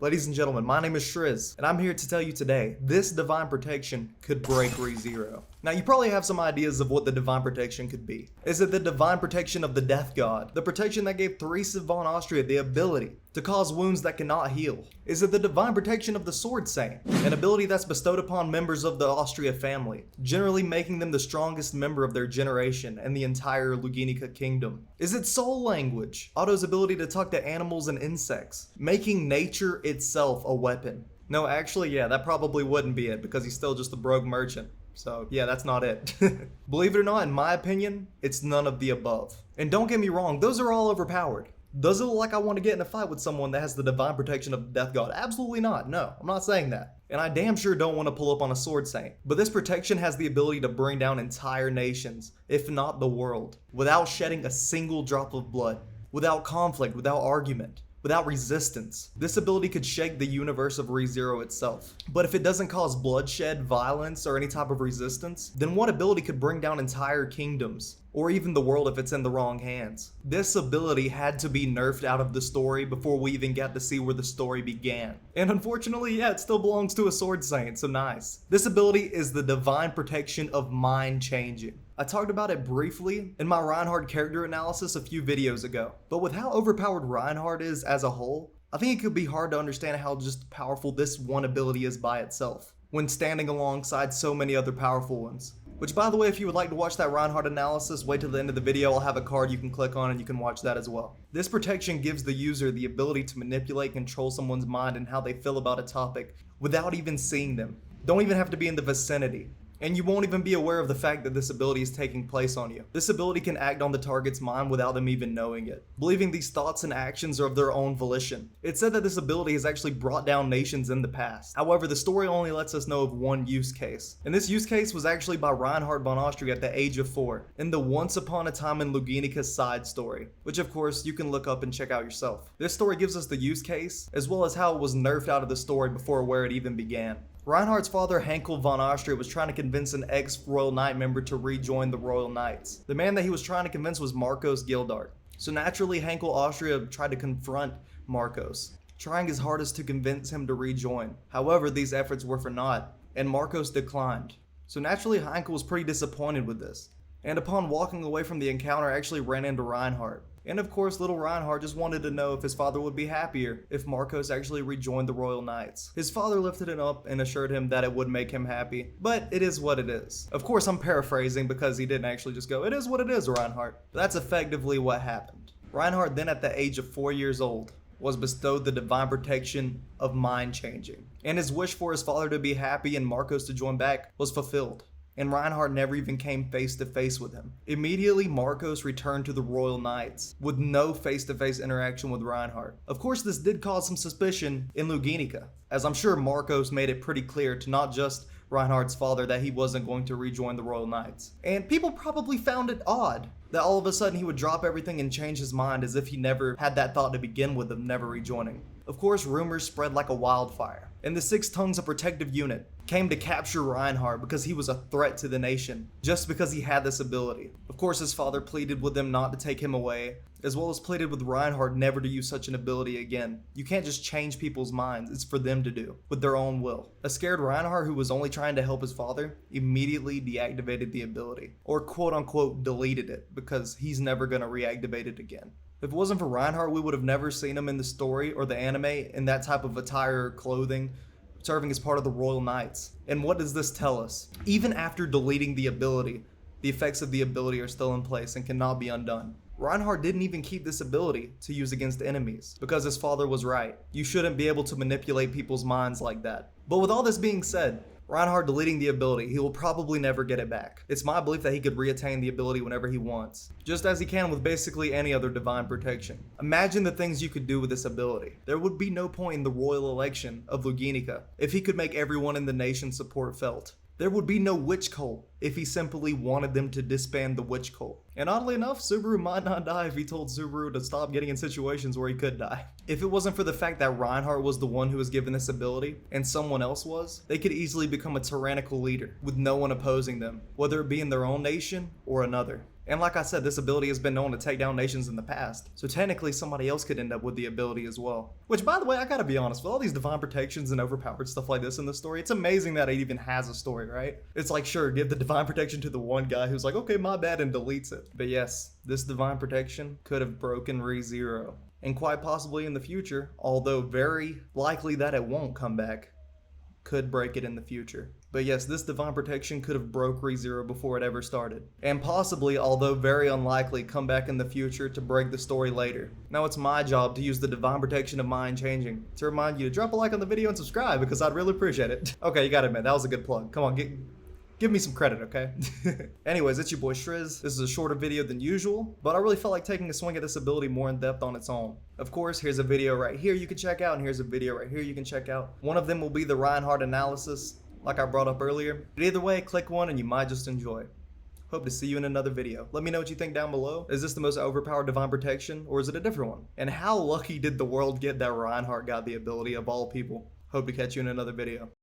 Ladies and gentlemen, my name is Shriz, and I'm here to tell you today, this divine protection could break ReZero. Now, you probably have some ideas of what the divine protection could be. Is it the divine protection of the death god? The protection that gave Theresa von Austria the ability to cause wounds that cannot heal? Is it the divine protection of the Sword Saint? An ability that's bestowed upon members of the Austria family, generally making them the strongest member of their generation and the entire Luginica kingdom. Is it soul language? Otto's ability to talk to animals and insects, making nature itself a weapon. No, actually, yeah, that probably wouldn't be it because he's still just a broke merchant. So yeah, that's not it. Believe it or not, in my opinion, it's none of the above. And don't get me wrong, those are all overpowered. Does it look like I want to get in a fight with someone that has the divine protection of the death god? Absolutely not. No, I'm not saying that. And I damn sure don't want to pull up on a sword saint. But this protection has the ability to bring down entire nations, if not the world, without shedding a single drop of blood, without conflict, without argument, without resistance. This ability could shake the universe of ReZero itself. But if it doesn't cause bloodshed, violence, or any type of resistance, then what ability could bring down entire kingdoms? Or even the world if it's in the wrong hands? This ability had to be nerfed out of the story before we even got to see where the story began. And unfortunately, yeah, it still belongs to a sword saint, so nice. This ability is the divine protection of mind changing. I talked about it briefly in my Rienhard character analysis a few videos ago, but with how overpowered Rienhard is as a whole, I think it could be hard to understand how just powerful this one ability is by itself, when standing alongside so many other powerful ones. Which, by the way, if you would like to watch that Rienhard analysis, wait till the end of the video. I'll have a card you can click on and you can watch that as well. This protection gives the user the ability to manipulate and control someone's mind and how they feel about a topic without even seeing them. Don't even have to be in the vicinity. And you won't even be aware of the fact that this ability is taking place on you. This ability can act on the target's mind without them even knowing it, believing these thoughts and actions are of their own volition. It's said that this ability has actually brought down nations in the past. However, the story only lets us know of one use case. And this use case was actually by Rienhard von Austria at the age of 4, in the Once Upon a Time in Luginica side story, which of course you can look up and check out yourself. This story gives us the use case, as well as how it was nerfed out of the story before where it even began. Rienhard's father, Henkel von Austria, was trying to convince an ex-Royal Knight member to rejoin the Royal Knights. The man that he was trying to convince was Marcos Gildart. So naturally, Henkel Austria tried to confront Marcos, trying his hardest to convince him to rejoin. However, these efforts were for naught, and Marcos declined. So naturally, Henkel was pretty disappointed with this, and upon walking away from the encounter, actually ran into Rienhard. And of course, little Rienhard just wanted to know if his father would be happier if Marcos actually rejoined the Royal Knights. His father lifted it up and assured him that it would make him happy, but it is what it is. Of course, I'm paraphrasing because he didn't actually just go, "It is what it is, Rienhard." But that's effectively what happened. Rienhard then, at the age of 4 years old, was bestowed the divine protection of mind changing. And his wish for his father to be happy and Marcos to join back was fulfilled. And Rienhard never even came face to face with him. Immediately, Marcos returned to the Royal Knights with no face-to-face interaction with Rienhard. Of course, this did cause some suspicion in Luginica, as I'm sure Marcos made it pretty clear to not just Rienhard's father that he wasn't going to rejoin the Royal Knights. And people probably found it odd that all of a sudden he would drop everything and change his mind as if he never had that thought to begin with of never rejoining. Of course, rumors spread like a wildfire, and the Six Tongues of Protective Unit came to capture Rienhard because he was a threat to the nation, just because he had this ability. Of course, his father pleaded with them not to take him away, as well as pleaded with Rienhard never to use such an ability again. You can't just change people's minds, it's for them to do, with their own will. A scared Rienhard who was only trying to help his father immediately deactivated the ability, or quote unquote deleted it, because he's never gonna reactivate it again. If it wasn't for Rienhard, we would have never seen him in the story or the anime in that type of attire or clothing, serving as part of the Royal Knights. And what does this tell us? Even after deleting the ability, the effects of the ability are still in place and cannot be undone. Rienhard didn't even keep this ability to use against enemies, because his father was right. You shouldn't be able to manipulate people's minds like that. But with all this being said, Rienhard deleting the ability, he will probably never get it back. It's my belief that he could reattain the ability whenever he wants, just as he can with basically any other divine protection. Imagine the things you could do with this ability. There would be no point in the royal election of Luginica if he could make everyone in the nation support felt. There would be no witch cult if he simply wanted them to disband the witch cult. And oddly enough, Subaru might not die if he told Subaru to stop getting in situations where he could die. If it wasn't for the fact that Rienhard was the one who was given this ability, and someone else was, they could easily become a tyrannical leader with no one opposing them, whether it be in their own nation or another. And like I said, this ability has been known to take down nations in the past, so technically somebody else could end up with the ability as well. Which, by the way, I gotta be honest, with all these divine protections and overpowered stuff like this in the story, it's amazing that it even has a story, right? It's like, sure, give the divine protection to the one guy who's like, okay, my bad, and deletes it. But yes, this divine protection could have broken ReZero. And quite possibly in the future, although very likely that it won't come back, could break it in the future. But yes, this divine protection could have broke ReZero before it ever started. And possibly, although very unlikely, come back in the future to break the story later. Now it's my job to use the divine protection of mind changing to remind you to drop a like on the video and subscribe, because I'd really appreciate it. Okay, you gotta admit, that was a good plug. Come on, give me some credit, okay? Anyways, it's your boy Shriz. This is a shorter video than usual, but I really felt like taking a swing at this ability more in depth on its own. Of course, here's a video right here you can check out, and here's a video right here you can check out. One of them will be the Rienhard analysis, like I brought up earlier. But either way, click one and you might just enjoy. Hope to see you in another video. Let me know what you think down below. Is this the most overpowered divine protection, or is it a different one? And how lucky did the world get that Rienhard got the ability of all people? Hope to catch you in another video.